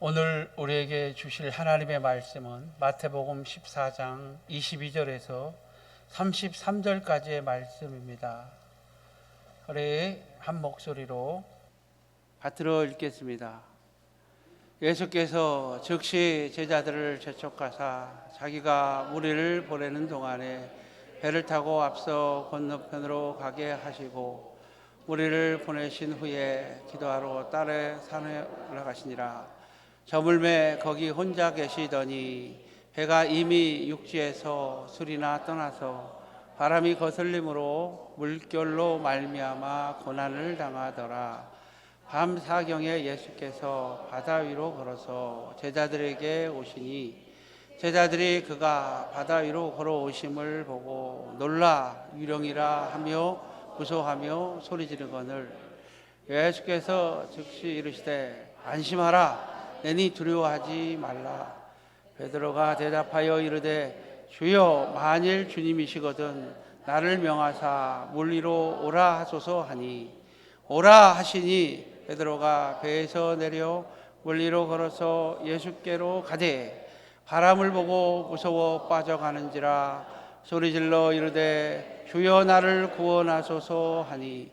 오늘 우리에게 주실 하나님의 말씀은 마태복음 14장 22절에서 33절까지의 말씀입니다. 우리 한 목소리로 받들어 읽겠습니다. 예수께서 즉시 제자들을 재촉하사 자기가 무리를 보내는 동안에 배를 타고 앞서 건너편으로 가게 하시고 무리를 보내신 후에 기도하러 딸의 산에 올라가시니라. 저물매 거기 혼자 계시더니 배가 이미 육지에서 술이나 떠나서 바람이 거슬림으로 물결로 말미암아 고난을 당하더라. 밤 사경에 예수께서 바다 위로 걸어서 제자들에게 오시니 제자들이 그가 바다 위로 걸어오심을 보고 놀라 유령이라 하며 무서워하며 소리지르거늘 예수께서 즉시 이르시되 안심하라 내니 두려워하지 말라. 베드로가 대답하여 이르되 주여 만일 주님이시거든 나를 명하사 물 위로 오라 하소서 하니 오라 하시니 베드로가 배에서 내려 물 위로 걸어서 예수께로 가되 바람을 보고 무서워 빠져가는지라 소리질러 이르되 주여 나를 구원하소서 하니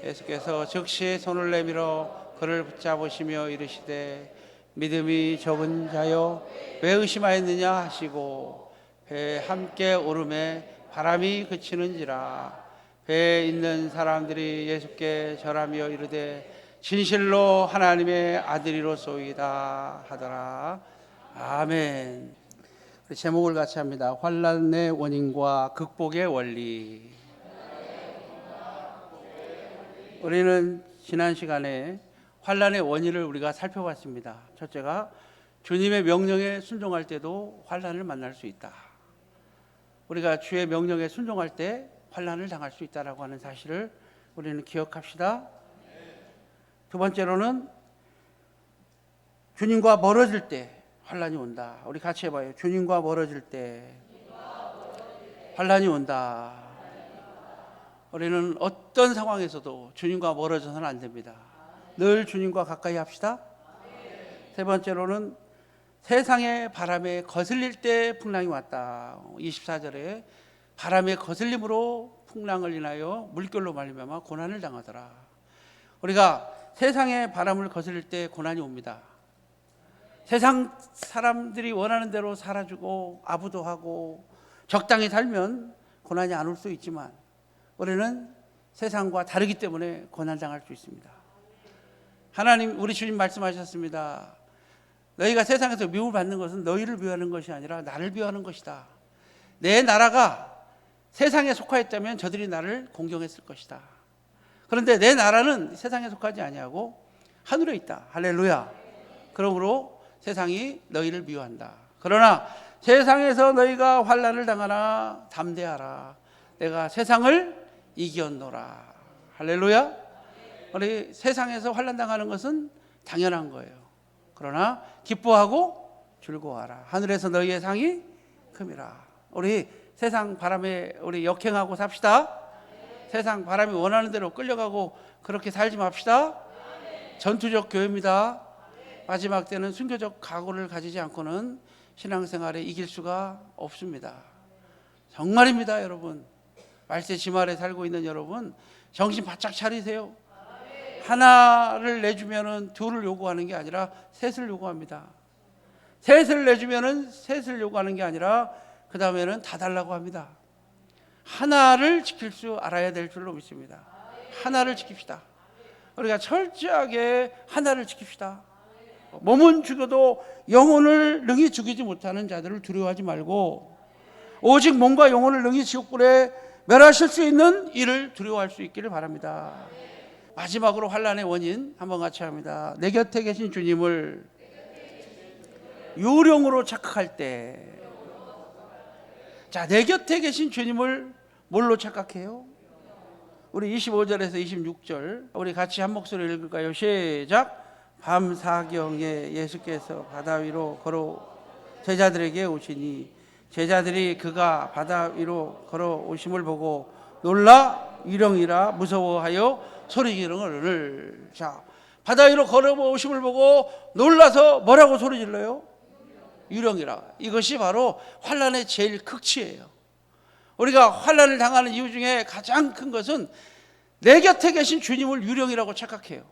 예수께서 즉시 손을 내밀어 그를 붙잡으시며 이르시되 믿음이 적은 자여 왜 의심하였느냐 하시고 배에 함께 오름에 바람이 그치는지라. 배에 있는 사람들이 예수께 절하며 이르되 진실로 하나님의 아들이로소이다 하더라. 아멘. 제목을 같이 합니다. 환난의 원인과 극복의 원리. 우리는 지난 시간에 환난의 원인을 우리가 살펴봤습니다. 첫째가 주님의 명령에 순종할 때도 환난을 만날 수 있다. 우리가 주의 명령에 순종할 때 환난을 당할 수 있다라고 하는 사실을 우리는 기억합시다. 두 번째로는 주님과 멀어질 때 환난이 온다. 우리 같이 해봐요. 주님과 멀어질 때 환난이 온다. 우리는 어떤 상황에서도 주님과 멀어져서는 안 됩니다. 늘 주님과 가까이 합시다. 세 번째로는 세상의 바람에 거슬릴 때 풍랑이 왔다. 24절에 바람의 거슬림으로 풍랑을 인하여 물결로 말미암아 고난을 당하더라. 우리가 세상의 바람을 거슬릴 때 고난이 옵니다. 세상 사람들이 원하는 대로 살아주고 아부도 하고 적당히 살면 고난이 안 올 수 있지만 우리는 세상과 다르기 때문에 고난 당할 수 있습니다. 하나님 우리 주님 말씀하셨습니다. 너희가 세상에서 미움을 받는 것은 너희를 미워하는 것이 아니라 나를 미워하는 것이다. 내 나라가 세상에 속하였다면 저들이 나를 공경했을 것이다. 그런데 내 나라는 세상에 속하지 아니하고 하늘에 있다. 할렐루야. 그러므로 세상이 너희를 미워한다. 그러나 세상에서 너희가 환난을 당하나 담대하라. 내가 세상을 이겼노라. 할렐루야. 우리 세상에서 환난 당하는 것은 당연한 거예요. 그러나 기뻐하고 즐거워하라. 하늘에서 너희의 상이 큼이라. 우리 세상 바람에 우리 역행하고 삽시다. 세상 바람이 원하는 대로 끌려가고 그렇게 살지 맙시다. 전투적 교회입니다. 마지막 때는 순교적 각오를 가지지 않고는 신앙생활에 이길 수가 없습니다. 정말입니다, 여러분. 말세 지말에 살고 있는 여러분, 정신 바짝 차리세요. 하나를 내주면은 둘을 요구하는 게 아니라 셋을 요구합니다. 셋을 내주면은 셋을 요구하는 게 아니라 그 다음에는 다 달라고 합니다. 하나를 지킬 줄 알아야 될 줄로 믿습니다. 하나를 지킵시다. 우리가 철저하게 하나를 지킵시다. 몸은 죽여도 영혼을 능히 죽이지 못하는 자들을 두려워하지 말고 오직 몸과 영혼을 능히 지옥불에 멸하실 수 있는 이를 두려워할 수 있기를 바랍니다. 마지막으로 환난의 원인 한번 같이 합니다. 내 곁에 계신 주님을 요령으로 착각할 때, 자, 내 곁에 계신 주님을 뭘로 착각해요? 우리 25절에서 26절 우리 같이 한 목소리 읽을까요? 시작. 밤 사경에 예수께서 바다 위로 걸어 제자들에게 오시니 제자들이 그가 바다 위로 걸어 오심을 보고 놀라 유령이라 무서워하여 소리 지르거늘. 자, 바다 위로 걸어오심을 보고 놀라서 뭐라고 소리 질러요? 유령이라. 이것이 바로 환난의 제일 극치예요. 우리가 환난을 당하는 이유 중에 가장 큰 것은 내 곁에 계신 주님을 유령이라고 착각해요.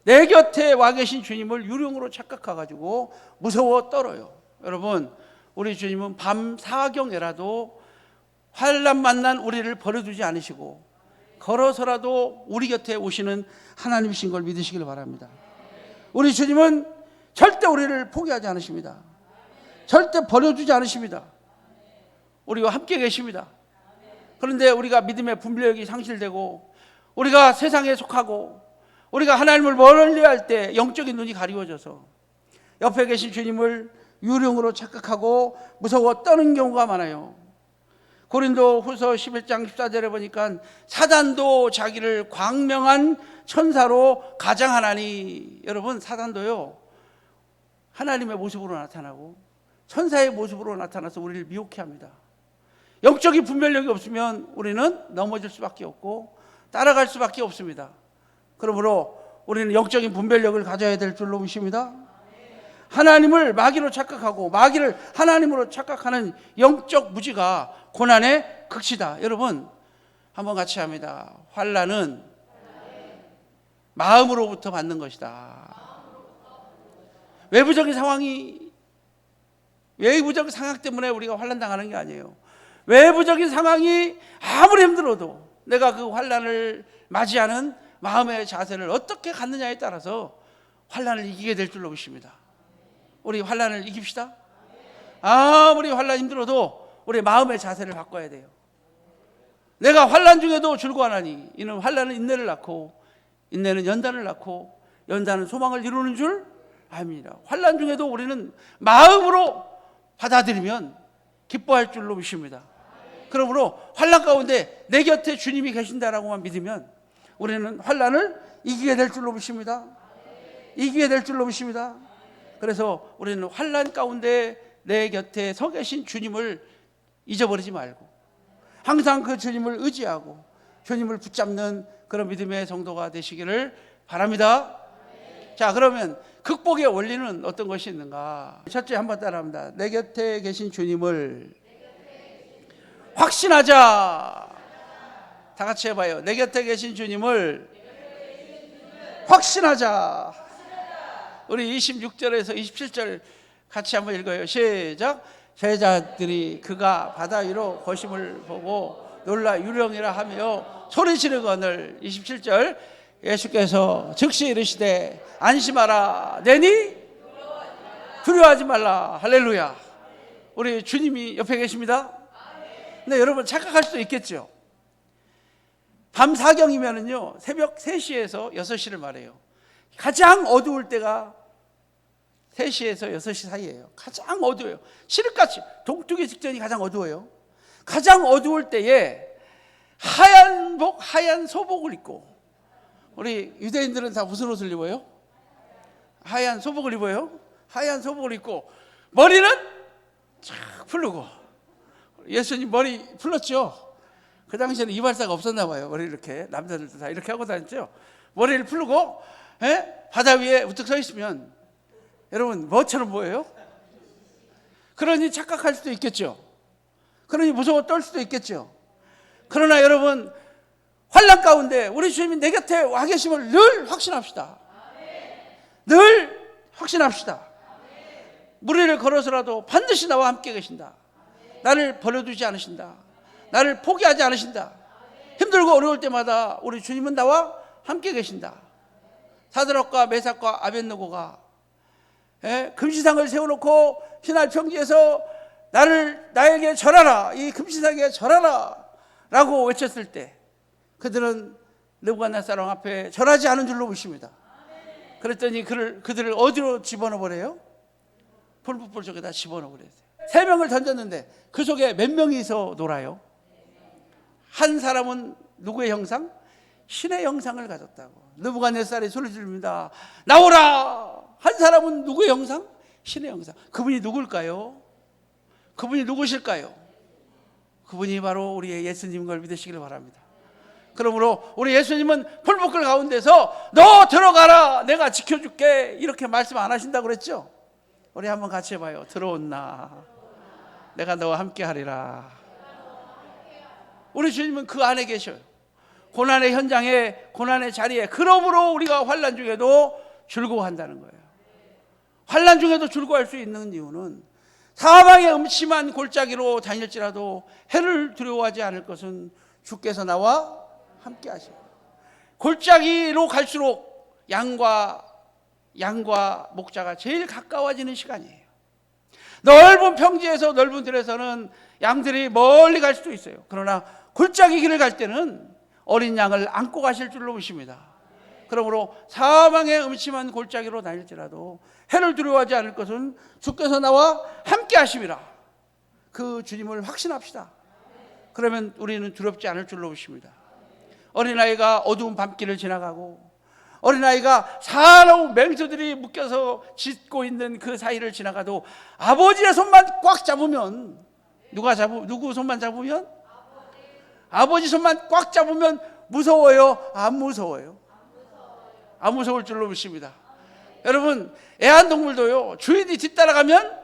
내 곁에 와 계신 주님을 유령으로 착각해가지고 무서워 떨어요. 여러분, 우리 주님은 밤 사경에라도 환난 만난 우리를 버려두지 않으시고 걸어서라도 우리 곁에 오시는 하나님이신 걸 믿으시길 바랍니다. 우리 주님은 절대 우리를 포기하지 않으십니다. 절대 버려두지 않으십니다. 우리와 함께 계십니다. 그런데 우리가 믿음의 분별력이 상실되고 우리가 세상에 속하고 우리가 하나님을 멀리할 때 영적인 눈이 가리워져서 옆에 계신 주님을 유령으로 착각하고 무서워 떠는 경우가 많아요. 고린도 후서 11장 14절에 보니까 사단도 자기를 광명한 천사로 가장하나니, 여러분 사단도요 하나님의 모습으로 나타나고 천사의 모습으로 나타나서 우리를 미혹해 합니다. 영적인 분별력이 없으면 우리는 넘어질 수밖에 없고 따라갈 수밖에 없습니다. 그러므로 우리는 영적인 분별력을 가져야 될 줄로 믿습니다. 하나님을 마귀로 착각하고 마귀를 하나님으로 착각하는 영적 무지가 고난의 극치다. 여러분 한번 같이 합니다. 환난은 마음으로부터 받는 것이다. 외부적인 상황 때문에 우리가 환난 당하는 게 아니에요. 외부적인 상황이 아무리 힘들어도 내가 그 환난을 맞이하는 마음의 자세를 어떻게 갖느냐에 따라서 환난을 이기게 될 줄로 믿습니다. 우리 환난을 이깁시다. 아무리 환난 힘들어도 우리 마음의 자세를 바꿔야 돼요. 내가 환난 중에도 즐거워하나니 이는 환난은 인내를 낳고 인내는 연단을 낳고 연단은 소망을 이루는 줄 압니다. 환난 중에도 우리는 마음으로 받아들이면 기뻐할 줄로 믿습니다. 그러므로 환난 가운데 내 곁에 주님이 계신다라고만 믿으면 우리는 환난을 이기게 될 줄로 믿습니다. 이기게 될 줄로 믿습니다. 그래서 우리는 환난 가운데 내 곁에 서 계신 주님을 잊어버리지 말고 항상 그 주님을 의지하고 주님을 붙잡는 그런 믿음의 성도가 되시기를 바랍니다. 자, 그러면 극복의 원리는 어떤 것이 있는가? 첫째 한번 따라합니다. 내 곁에 계신 주님을 확신하자. 다 같이 해봐요. 내 곁에 계신 주님을 확신하자. 우리 26절에서 27절 같이 한번 읽어요. 시작. 제자들이 그가 바다 위로 거심을 보고 놀라 유령이라 하며 소리 지르거늘. 27절 예수께서 즉시 이르시되 안심하라. 내니 두려워하지 말라. 할렐루야. 우리 주님이 옆에 계십니다. 근데 여러분 착각할 수도 있겠죠. 밤 사경이면은요 새벽 3시에서 6시를 말해요. 가장 어두울 때가 3시에서 6시 사이예요. 가장 어두워요. 칠흑같이 동트기 직전이 가장 어두워요. 가장 어두울 때에 하얀 하얀 소복을 입고, 우리 유대인들은 다 무슨 옷을 입어요? 하얀 소복을 입어요. 하얀 소복을 입고 머리는 쫙 풀르고. 예수님 머리 풀렀죠. 그 당시에는 이발사가 없었나 봐요. 머리 이렇게 남자들도 다 이렇게 하고 다녔죠. 머리를 풀고 바다 위에 우뚝 서 있으면 여러분 뭐처럼 보여요? 그러니 착각할 수도 있겠죠. 그러니 무서워 떨 수도 있겠죠. 그러나 여러분 환난 가운데 우리 주님이 내 곁에 와 계심을 늘 확신합시다. 늘 확신합시다. 무리를 걸어서라도 반드시 나와 함께 계신다. 나를 버려두지 않으신다. 나를 포기하지 않으신다. 힘들고 어려울 때마다 우리 주님은 나와 함께 계신다. 사드락과 메삭과 아벳느고가 금시상을 세워놓고 신할 평지에서 나에게 절하라, 이 금시상에 절하라 라고 외쳤을 때 그들은 느부갓네살 왕 앞에 절하지 않은 줄로 보십니다. 그랬더니 그들을 어디로 집어넣어 버려요? 풀붓불 속에다 집어넣어 버려요. 3명을 던졌는데 그 속에 몇 명이서 놀아요? 한 사람은 누구의 형상? 신의 형상을 가졌다고. 느부갓네살이 소리 지릅니다. 나오라! 한 사람은 누구의 형상? 신의 형상. 그분이 누굴까요? 그분이 누구실까요? 그분이 바로 우리의 예수님인 걸 믿으시길 바랍니다. 그러므로 우리 예수님은 풀뿌끌 가운데서 너 들어가라, 내가 지켜줄게, 이렇게 말씀 안 하신다고 그랬죠? 우리 한번 같이 해봐요. 들어온나 내가 너와 함께 하리라. 우리 주님은 그 안에 계셔요. 고난의 현장에, 고난의 자리에. 그러므로 우리가 환난 중에도 즐거워한다는 거예요. 환난 중에도 즐거워할 수 있는 이유는 사망의 음침한 골짜기로 다닐지라도 해를 두려워하지 않을 것은 주께서 나와 함께 하십니다. 골짜기로 갈수록 양과 목자가 제일 가까워지는 시간이에요. 넓은 평지에서 넓은 들에서는 양들이 멀리 갈 수도 있어요. 그러나 골짜기 길을 갈 때는 어린 양을 안고 가실 줄로 보십니다. 그러므로 사망의 음침한 골짜기로 다닐지라도 해를 두려워하지 않을 것은 주께서 나와 함께 하심이라. 그 주님을 확신합시다. 그러면 우리는 두렵지 않을 줄로 보십니다. 어린아이가 어두운 밤길을 지나가고 어린아이가 사나운 맹수들이 묶여서 짖고 있는 그 사이를 지나가도 아버지의 손만 꽉 잡으면, 누구 손만 잡으면? 아버지 손만 꽉 잡으면 무서워요? 안 무서워요? 안 무서울 줄로 믿습니다. 여러분, 애완동물도요, 주인이 뒤따라가면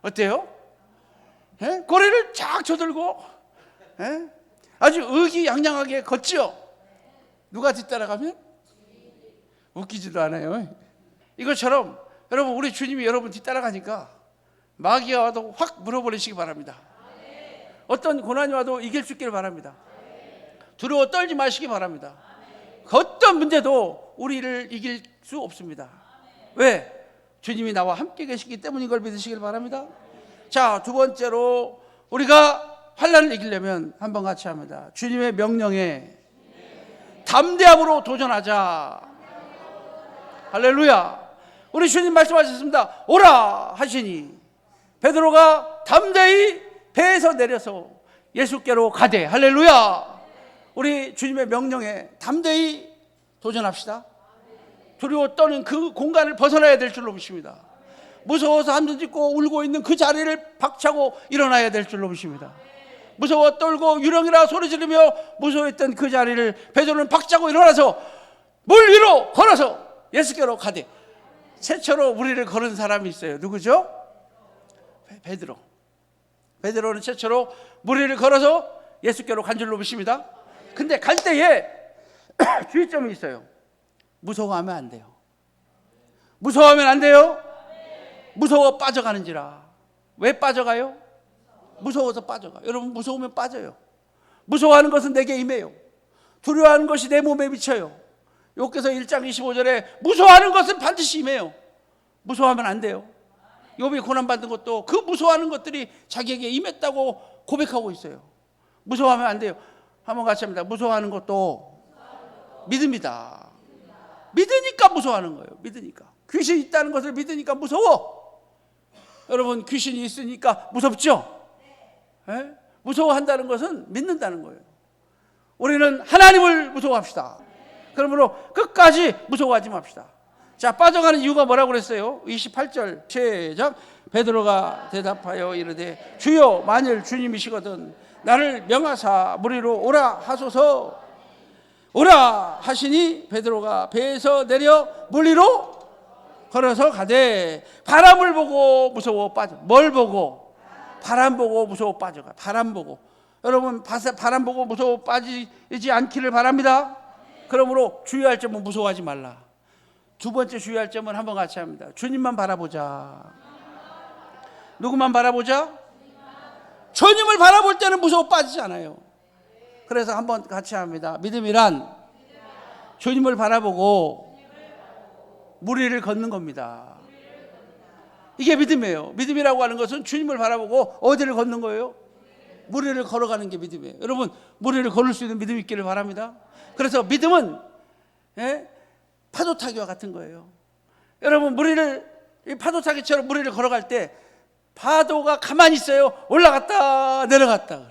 어때요? 꼬리를 쫙 쳐들고 아주 의기양양하게 걷죠. 누가 뒤따라가면? 웃기지도 않아요. 이것처럼 여러분, 우리 주님이 여러분 뒤따라가니까 마귀가 와도 확 물어버리시기 바랍니다. 어떤 고난이 와도 이길 수 있기를 바랍니다. 두려워 떨지 마시기 바랍니다. 어떤 문제도 우리를 이길 수 없습니다. 왜? 주님이 나와 함께 계시기 때문인 걸 믿으시길 바랍니다. 자, 두 번째로 우리가 환난을 이기려면 한번 같이 합니다. 주님의 명령에 담대함으로 도전하자. 할렐루야. 우리 주님 말씀하셨습니다. 오라 하시니 베드로가 담대히 배에서 내려서 예수께로 가되. 할렐루야. 우리 주님의 명령에 담대히 도전합시다. 두려워 떠는 그 공간을 벗어나야 될 줄로 믿습니다. 무서워서 한숨 짓고 울고 있는 그 자리를 박차고 일어나야 될 줄로 믿습니다. 무서워 떨고 유령이라 소리 지르며 무서워했던 그 자리를 베드로는 박차고 일어나서 물 위로 걸어서 예수께로 가되. 최초로 우리를 걸은 사람이 있어요. 누구죠? 베드로. 베드로는 최초로 물 위를 걸어서 예수께로 간 줄로 믿습니다. 근데 갈 때에 주의점이 있어요. 무서워하면 안 돼요. 무서워하면 안 돼요. 무서워 빠져가는지라. 왜 빠져가요? 무서워서 빠져가. 여러분, 무서우면 빠져요. 무서워하는 것은 내게 임해요. 두려워하는 것이 내 몸에 미쳐요. 욥기서 1장 25절에 무서워하는 것은 반드시 임해요. 무서워하면 안 돼요. 욥이 고난받은 것도 그 무서워하는 것들이 자기에게 임했다고 고백하고 있어요. 무서워하면 안 돼요. 한번 같이 합니다. 무서워하는 것도 믿음이다. 믿으니까 무서워하는 거예요. 믿으니까. 귀신이 있다는 것을 믿으니까 무서워. 여러분, 귀신이 있으니까 무섭죠? 네? 무서워한다는 것은 믿는다는 거예요. 우리는 하나님을 무서워합시다. 그러므로 끝까지 무서워하지 맙시다. 자, 빠져가는 이유가 뭐라고 그랬어요? 28절 시작. 베드로가 대답하여 이르되 주여, 만일 주님이시거든 나를 명하사 물 위로 오라 하소서. 오라 하시니 베드로가 배에서 내려 물 위로 걸어서 가되 바람을 보고 무서워 빠져. 뭘 보고? 바람 보고 무서워 빠져가. 바람 보고. 여러분, 바람 보고 무서워 빠지지 않기를 바랍니다. 그러므로 주의할 점은 무서워하지 말라. 두 번째 주의할 점은 한번 같이 합니다. 주님만 바라보자. 누구만 바라보자? 주님을 바라볼 때는 무서워 빠지지 않아요. 그래서 한번 같이 합니다. 믿음이란 주님을 바라보고 물 위를 걷는 겁니다. 이게 믿음이에요. 믿음이라고 하는 것은 주님을 바라보고 어디를 걷는 거예요? 물 위를 걸어가는 게 믿음이에요. 여러분, 물 위를 걸을 수 있는 믿음이 있기를 바랍니다. 그래서 믿음은 파도 타기와 같은 거예요. 여러분, 물 위를 파도 타기처럼 물 위를 걸어갈 때 파도가 가만히 있어요. 올라갔다 내려갔다 그래.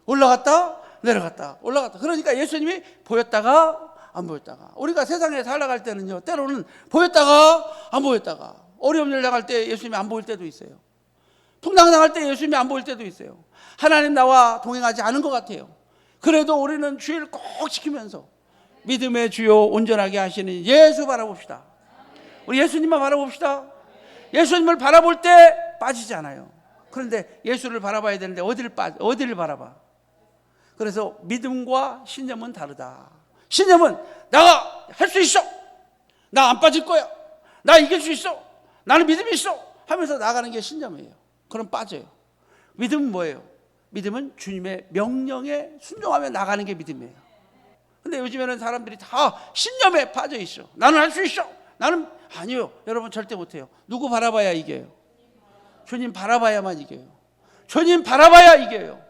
올라갔다 내려갔다 올라갔다. 그러니까 예수님이 보였다가 안 보였다가. 우리가 세상에 살아갈 때는요, 때로는 보였다가 안 보였다가. 어려운 일 당할 때 예수님이 안 보일 때도 있어요. 풍랑당할 때 예수님이 안 보일 때도 있어요. 하나님 나와 동행하지 않은 것 같아요. 그래도 우리는 주의를 꼭 지키면서 믿음의 주요 온전하게 하시는 예수 바라봅시다. 우리 예수님만 바라봅시다. 예수님을 바라볼 때 빠지지 않아요. 그런데 예수를 바라봐야 되는데 어디를 바라봐? 그래서 믿음과 신념은 다르다. 신념은 내가 할 수 있어. 나 안 빠질 거야. 나 이길 수 있어. 나는 믿음이 있어. 하면서 나가는 게 신념이에요. 그럼 빠져요. 믿음은 뭐예요? 믿음은 주님의 명령에 순종하며 나가는 게 믿음이에요. 근데 요즘에는 사람들이 다 신념에 빠져 있어. 나는 할 수 있어. 나는 아니요. 여러분 절대 못해요. 누구 바라봐야 이겨요? 주님 바라봐야만 이겨요. 주님 바라봐야 이겨요.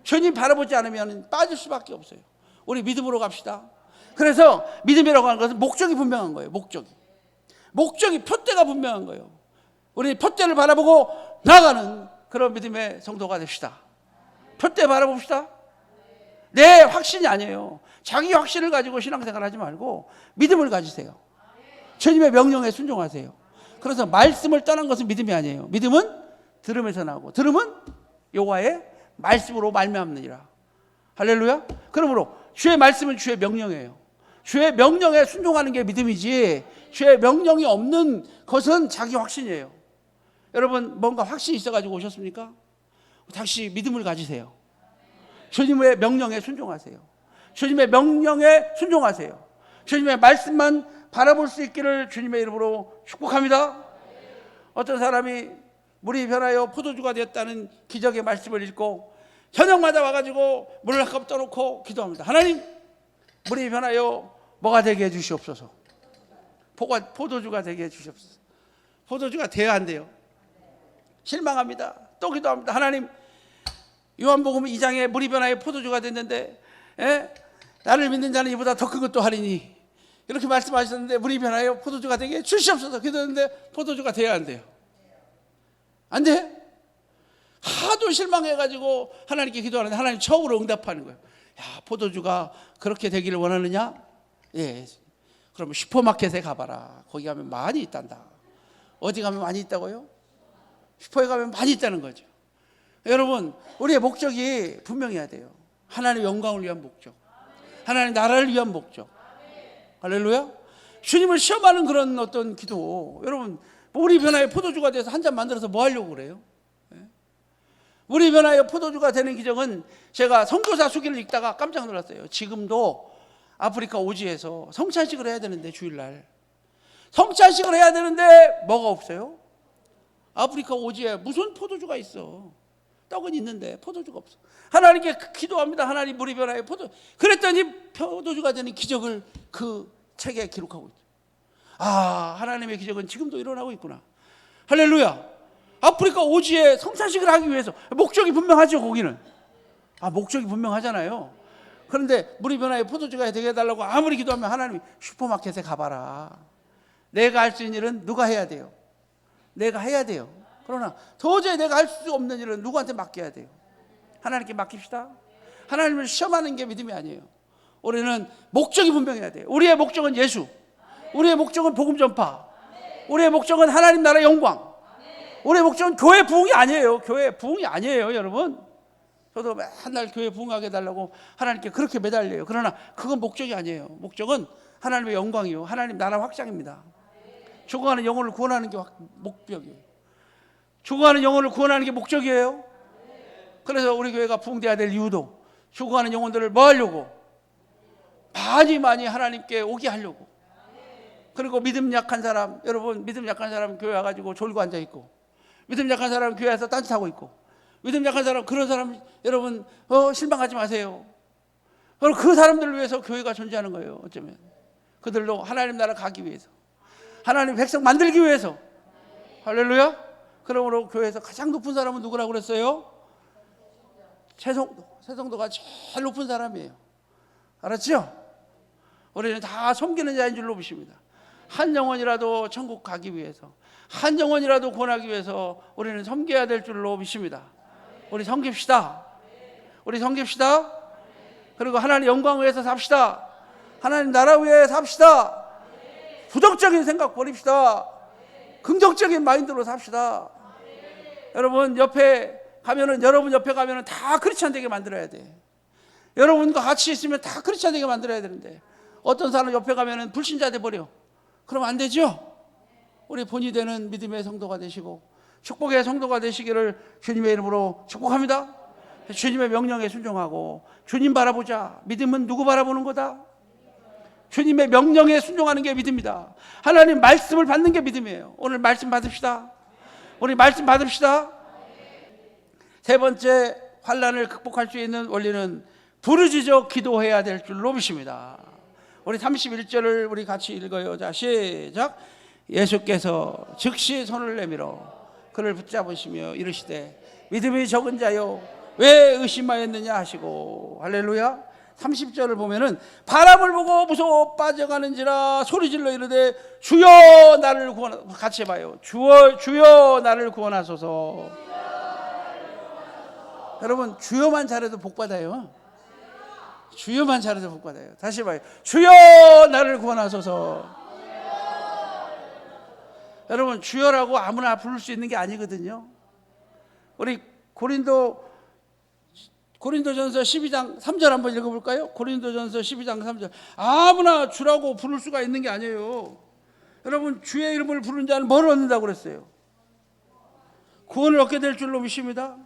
주님 바라보지 않으면 빠질 수밖에 없어요. 우리 믿음으로 갑시다. 그래서 믿음이라고 하는 것은 목적이 분명한 거예요. 목적이 표대가 분명한 거예요. 우리 표대를 바라보고 나가는 그런 믿음의 성도가 됩시다. 표대 바라봅시다. 내 확신이 아니에요. 자기 확신을 가지고 신앙생활 하지 말고 믿음을 가지세요. 주님의 명령에 순종하세요. 그래서 말씀을 떠난 것은 믿음이 아니에요. 믿음은 들음에서 나오고 들음은 여호와의 말씀으로 말미암느니라. 할렐루야. 그러므로 주의 말씀은 주의 명령이에요. 주의 명령에 순종하는 게 믿음이지 주의 명령이 없는 것은 자기 확신이에요. 여러분 뭔가 확신이 있어가지고 오셨습니까? 다시 믿음을 가지세요. 주님의 명령에 순종하세요. 주님의 명령에 순종하세요. 주님의 말씀만 바라볼 수 있기를 주님의 이름으로 축복합니다. 어떤 사람이 물이 변하여 포도주가 되었다는 기적의 말씀을 읽고 저녁마다 와가지고 물을 한 컵 떠놓고 기도합니다. 하나님, 물이 변하여 뭐가 되게 해주시옵소서. 포도주가 되게 해주시옵소서. 포도주가 돼야 한대요. 실망합니다. 또 기도합니다. 하나님, 요한복음 2장에 물이 변하여 포도주가 됐는데 나를 믿는 자는 이보다 더 큰 것도 하리니 이렇게 말씀하셨는데 물이 변하여 포도주가 되게 해주시옵소서. 기도했는데 포도주가 돼야 한대요. 안 돼? 하도 실망해가지고 하나님께 기도하는데 하나님 처음으로 응답하는 거예요. 야, 포도주가 그렇게 되기를 원하느냐? 예. 그러면 슈퍼마켓에 가봐라. 거기 가면 많이 있단다. 어디 가면 많이 있다고요? 슈퍼에 가면 많이 있다는 거죠. 여러분, 우리의 목적이 분명해야 돼요. 하나님의 영광을 위한 목적, 하나님의 나라를 위한 목적. 할렐루야. 주님을 시험하는 그런 어떤 기도. 여러분, 물이 변하여 포도주가 돼서 한 잔 만들어서 뭐 하려고 그래요? 물이 변하여 포도주가 되는 기적은 제가 선교사 수기를 읽다가 깜짝 놀랐어요. 지금도 아프리카 오지에서 성찬식을 해야 되는데, 주일날 성찬식을 해야 되는데 뭐가 없어요? 아프리카 오지에 무슨 포도주가 있어? 떡은 있는데 포도주가 없어. 하나님께 기도합니다. 하나님, 물이 변하여 그랬더니 포도주가 되는 기적을 그 책에 기록하고 있죠. 아, 하나님의 기적은 지금도 일어나고 있구나. 할렐루야. 아프리카 오지에 성찬식을 하기 위해서 목적이 분명하죠. 거기는 목적이 분명하잖아요. 그런데 물이 변하여 포도주가 되게 해달라고 아무리 기도하면 하나님이 슈퍼마켓에 가봐라. 내가 할 수 있는 일은 누가 해야 돼요? 내가 해야 돼요. 그러나 도저히 내가 할 수 없는 일은 누구한테 맡겨야 돼요? 하나님께 맡깁시다. 하나님을 시험하는 게 믿음이 아니에요. 우리는 목적이 분명해야 돼요. 우리의 목적은 예수, 우리의 목적은 복음 전파, 우리의 목적은 하나님 나라 영광, 우리의 목적은 교회 부흥이 아니에요. 교회 부흥이 아니에요, 여러분. 저도 맨날 교회 부흥하게 해달라고 하나님께 그렇게 매달려요. 그러나 그건 목적이 아니에요. 목적은 하나님의 영광이요, 하나님 나라 확장입니다. 죽어가는 영혼을 구원하는 게 목적이에요. 죽어가는 영혼을 구원하는 게 목적이에요. 그래서 우리 교회가 부흥돼야 될 이유도 죽어가는 영혼들을 뭐 하려고? 많이 하나님께 오게 하려고. 그리고 믿음 약한 사람, 여러분, 믿음 약한 사람 교회 와가지고 졸고 앉아있고, 믿음 약한 사람 교회에서 딴짓하고 있고, 믿음 약한 사람, 그런 사람 여러분 실망하지 마세요. 그럼 그 사람들을 위해서 교회가 존재하는 거예요. 어쩌면 그들로 하나님 나라 가기 위해서, 하나님 백성 만들기 위해서. 할렐루야. 그러므로 교회에서 가장 높은 사람은 누구라고 그랬어요? 새성도가 제일 높은 사람이에요. 알았죠? 우리는 다 섬기는 자인 줄로 믿습니다. 한 영혼이라도 천국 가기 위해서, 한 영혼이라도 구원하기 위해서 우리는 섬겨야 될 줄로 믿습니다. 우리 섬깁시다. 우리 섬깁시다. 그리고 하나님 영광 위해서 삽시다. 하나님 나라 위해 삽시다. 부정적인 생각 버립시다. 긍정적인 마인드로 삽시다. 여러분 옆에 가면은, 여러분 옆에 가면은 다 크리스찬 되게 만들어야 돼. 여러분과 같이 있으면 다 크리스찬 되게 만들어야 되는데 어떤 사람 옆에 가면은 불신자 돼 버려. 그럼 안 되죠. 우리 본이 되는 믿음의 성도가 되시고 축복의 성도가 되시기를 주님의 이름으로 축복합니다. 주님의 명령에 순종하고 주님 바라보자. 믿음은 누구 바라보는 거다? 주님의 명령에 순종하는 게 믿음이다. 하나님 말씀을 받는 게 믿음이에요. 오늘 말씀 받읍시다. 우리 말씀 받읍시다. 세 번째 환난을 극복할 수 있는 원리는 부르짖어 기도해야 될 줄로 믿습니다. 우리 31절을 우리 같이 읽어요. 자, 시작. 예수께서 즉시 손을 내밀어 그를 붙잡으시며 이르시되 믿음이 적은 자여 왜 의심하였느냐 하시고, 할렐루야. 30절을 보면은 바람을 보고 무서워 빠져가는지라 소리질러 이르되 주여 나를 구원하소서. 같이 해봐요. 주여 나를 구원하소서. 여러분 주여만 잘해도 복 받아요. 주여만 잘해도 복 받아요. 다시 해봐요. 주여 나를 구원하소서. 여러분 주여라고 아무나 부를 수 있는 게 아니거든요. 우리 고린도전서 12장 3절 한번 읽어볼까요? 고린도전서 12장 3절. 아무나 주라고 부를 수가 있는 게 아니에요. 여러분 주의 이름을 부르는 자는 뭘 얻는다고 그랬어요? 구원을 얻게 될 줄로 믿습니다.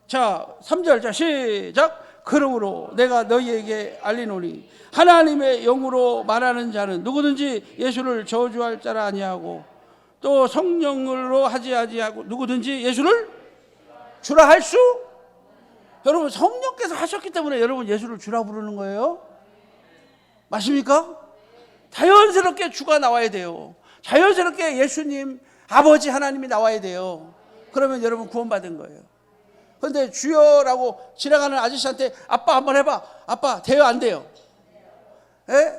자 3절 자 시작. 그러므로 내가 너희에게 알리노니 하나님의 영으로 말하는 자는 누구든지 예수를 저주할 자라 아니하고 또 성령으로 하지 아니하고 누구든지 예수를 주라 할 수. 여러분 성령께서 하셨기 때문에 여러분 예수를 주라 부르는 거예요. 맞습니까? 자연스럽게 주가 나와야 돼요. 자연스럽게 예수님 아버지 하나님이 나와야 돼요. 그러면 여러분 구원받은 거예요. 그런데 주여라고 지나가는 아저씨한테 아빠 한번 해봐. 아빠 돼요 안 돼요? 예?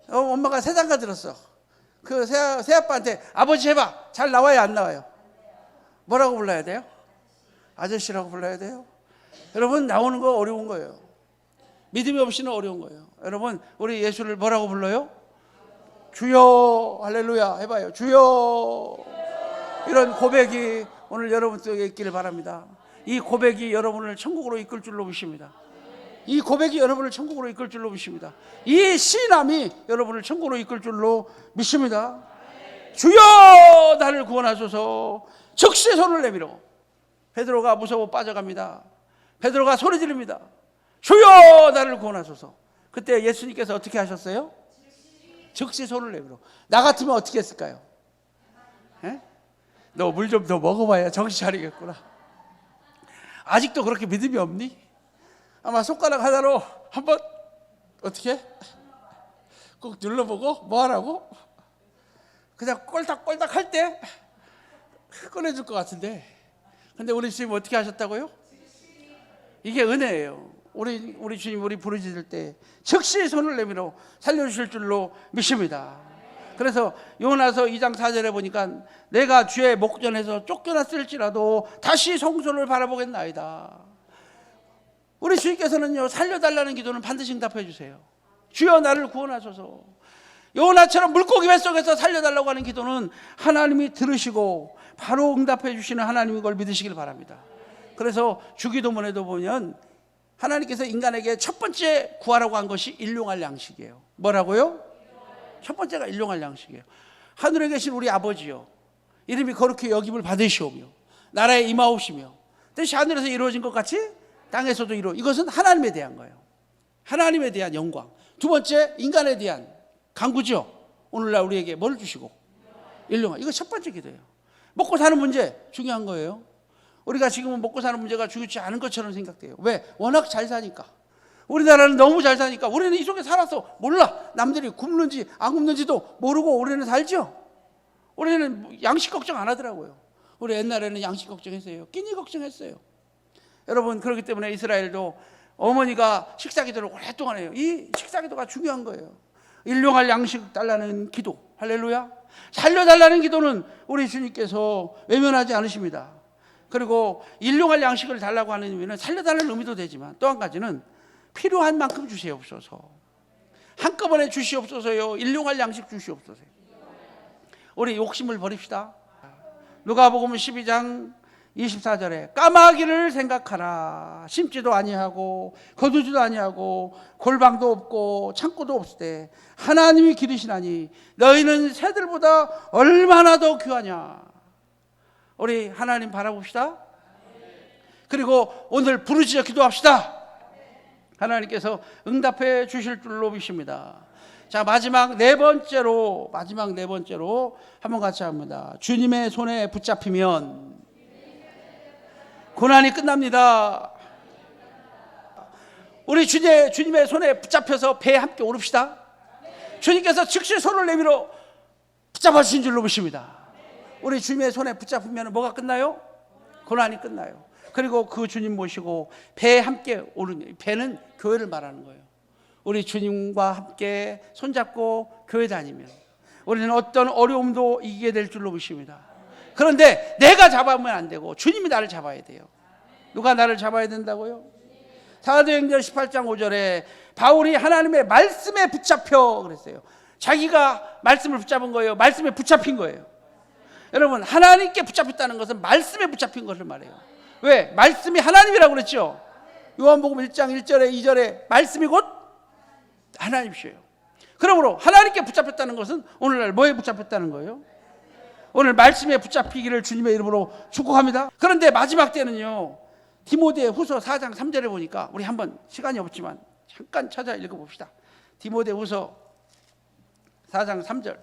엄마가 새장가 들었어. 그 새아빠한테 아버지 해봐. 잘 나와요 안 나와요? 뭐라고 불러야 돼요? 아저씨라고 불러야 돼요? 여러분 나오는 거 어려운 거예요. 믿음이 없이는 어려운 거예요. 여러분 우리 예수를 뭐라고 불러요? 주여. 할렐루야 해봐요. 주여. 이런 고백이 오늘 여러분 속에 있기를 바랍니다. 이 고백이 여러분을 천국으로 이끌 줄로 믿습니다. 이 고백이 여러분을 천국으로 이끌 줄로 믿습니다. 이 신함이 여러분을 천국으로 이끌 줄로 믿습니다. 주여 나를 구원하소서. 즉시 손을 내밀어. 베드로가 무서워 빠져갑니다. 베드로가 소리 지릅니다. 주여 나를 구원하소서. 그때 예수님께서 어떻게 하셨어요? 즉시 손을 내밀어. 나 같으면 어떻게 했을까요? 너 물 좀 더 먹어봐야 정신 차리겠구나. 아직도 그렇게 믿음이 없니? 아마 손가락 하나로 한번 어떻게 꼭 눌러보고 뭐 하라고? 그냥 꼴딱꼴딱 할 때 꺼내줄 것 같은데, 근데 우리 주님 어떻게 하셨다고요? 이게 은혜예요. 우리 주님 우리 부르짖을 때 즉시 손을 내밀어 살려주실 줄로 믿습니다. 그래서 요나서 2장 4절에 보니까 내가 주의 목전에서 쫓겨났을지라도 다시 성소를 바라보겠나이다. 우리 주님께서는요 살려달라는 기도는 반드시 응답해 주세요. 주여 나를 구원하소서. 요나처럼 물고기 뱃속에서 살려달라고 하는 기도는 하나님이 들으시고 바로 응답해 주시는 하나님인 걸 믿으시길 바랍니다. 그래서 주기도문에도 보면 하나님께서 인간에게 첫 번째 구하라고 한 것이 일용할 양식이에요. 뭐라고요? 첫 번째가 일용할 양식이에요. 하늘에 계신 우리 아버지요, 이름이 거룩히 여김을 받으시오며 나라에 임하옵시며 뜻이 하늘에서 이루어진 것 같이 땅에서도 이루어. 이것은 하나님에 대한 거예요. 하나님에 대한 영광. 두 번째 인간에 대한 간구죠. 오늘날 우리에게 뭘 주시고? 일용할. 이거 첫 번째 기도예요. 먹고 사는 문제 중요한 거예요. 우리가 지금은 먹고 사는 문제가 중요치 않은 것처럼 생각돼요. 왜? 워낙 잘 사니까. 우리나라는 너무 잘 사니까 우리는 이 속에 살아서 몰라. 남들이 굶는지 안 굶는지도 모르고 우리는 살죠. 우리는 양식 걱정 안 하더라고요. 우리 옛날에는 양식 걱정했어요. 끼니 걱정했어요. 여러분 그렇기 때문에 이스라엘도 어머니가 식사기도를 오랫동안 해요. 이 식사기도가 중요한 거예요. 일용할 양식 달라는 기도. 할렐루야. 살려달라는 기도는 우리 주님께서 외면하지 않으십니다. 그리고 일용할 양식을 달라고 하는 의미는 살려달라는 의미도 되지만 또 한 가지는 필요한 만큼 주시옵소서. 한꺼번에 주시옵소서요. 일용할 양식 주시옵소서. 우리 욕심을 버립시다. 누가복음 12장 24절에 까마귀를 생각하라. 심지도 아니하고 거두지도 아니하고 골방도 없고 창고도 없을 때 하나님이 기르시나니 너희는 새들보다 얼마나 더 귀하냐. 우리 하나님 바라봅시다. 그리고 오늘 부르짖어 기도합시다. 하나님께서 응답해 주실 줄로 믿습니다. 자, 마지막 네 번째로 한번 같이 합니다. 주님의 손에 붙잡히면 고난이 끝납니다. 우리 주님의 손에 붙잡혀서 배에 함께 오릅시다. 주님께서 즉시 손을 내밀어 붙잡아 주신 줄로 믿습니다. 우리 주님의 손에 붙잡히면 뭐가 끝나요? 고난이 끝나요. 그리고 그 주님 모시고 배에 함께 오르는, 배는 교회를 말하는 거예요. 우리 주님과 함께 손잡고 교회 다니면 우리는 어떤 어려움도 이기게 될 줄로 믿습니다. 그런데 내가 잡으면 안 되고 주님이 나를 잡아야 돼요. 누가 나를 잡아야 된다고요? 사도행전 18장 5절에 바울이 하나님의 말씀에 붙잡혀 그랬어요. 자기가 말씀을 붙잡은 거예요. 말씀에 붙잡힌 거예요. 여러분, 하나님께 붙잡혔다는 것은 말씀에 붙잡힌 것을 말해요. 왜? 말씀이 하나님이라고 그랬죠. 요한복음 1장 1절에 2절에 말씀이 곧 하나님이시에요. 그러므로 하나님께 붙잡혔다는 것은 오늘날 뭐에 붙잡혔다는 거예요? 오늘 말씀에 붙잡히기를 주님의 이름으로 축복합니다. 그런데 마지막 때는요, 디모데 후서 4장 3절에 보니까 우리 한번 시간이 없지만 잠깐 찾아 읽어봅시다. 디모데 후서 4장 3절.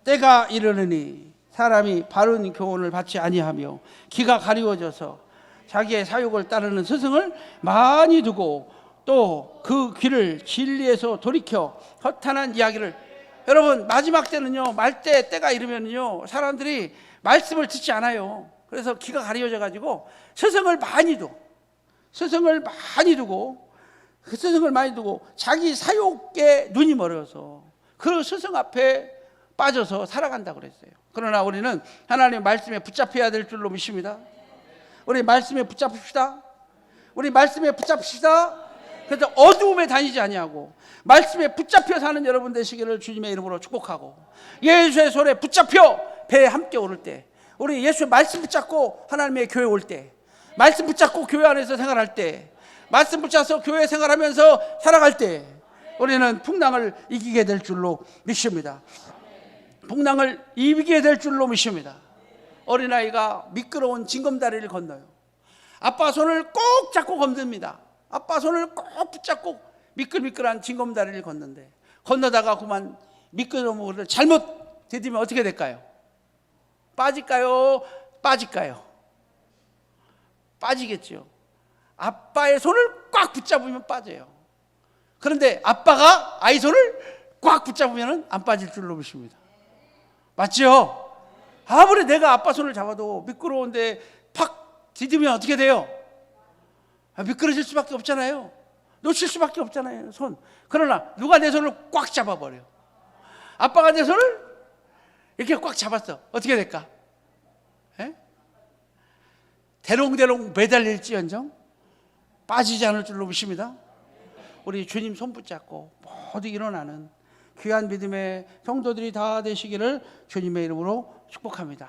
때가 이르느니 사람이 바른 교훈을 받지 아니하며 귀가 가리워져서 자기의 사욕을 따르는 스승을 많이 두고 또 그 귀를 진리에서 돌이켜 허탄한 이야기를. 여러분, 마지막 때는요, 때가 이르면요, 사람들이 말씀을 듣지 않아요. 그래서 귀가 가리워져 가지고 스승을 많이 두고 자기 사욕에 눈이 멀어서 그 스승 앞에 빠져서 살아간다고 그랬어요. 그러나 우리는 하나님의 말씀에 붙잡혀야 될 줄로 믿습니다. 우리 말씀에 붙잡읍시다. 그래서 어두움에 다니지 아니하고 말씀에 붙잡혀 사는 여러분 되시기를 주님의 이름으로 축복하고, 예수의 손에 붙잡혀 배에 함께 오를 때, 우리 예수의 말씀 붙잡고 하나님의 교회 올 때, 말씀 붙잡고 교회 안에서 생활할 때, 말씀 붙잡아서 교회 생활하면서 살아갈 때 우리는 풍랑을 이기게 될 줄로 믿습니다. 풍랑을 이기게 될 줄로 믿습니다. 어린아이가 미끄러운 징검다리를 건너요. 아빠 손을 꼭 잡고 건듭니다. 아빠 손을 꼭 붙잡고 미끌미끌한 징검다리를 걷는데, 건너다가 그만 미끄러운 물을 잘못 디디면 어떻게 될까요? 빠질까요? 빠지겠죠. 아빠의 손을 꽉 붙잡으면 빠져요. 그런데 아빠가 아이 손을 꽉 붙잡으면 안 빠질 줄로 믿습니다. 맞죠? 아무리 내가 아빠 손을 잡아도 미끄러운데 팍 디디면 어떻게 돼요? 미끄러질 수밖에 없잖아요. 놓칠 수밖에 없잖아요, 손. 그러나 누가 내 손을 꽉 잡아버려. 아빠가 내 손을 이렇게 꽉 잡았어. 어떻게 될까? 대롱대롱 매달릴지언정 빠지지 않을 줄로 믿습니다. 우리 주님 손 붙잡고 모두 일어나는 귀한 믿음의 성도들이 다 되시기를 주님의 이름으로 축복합니다.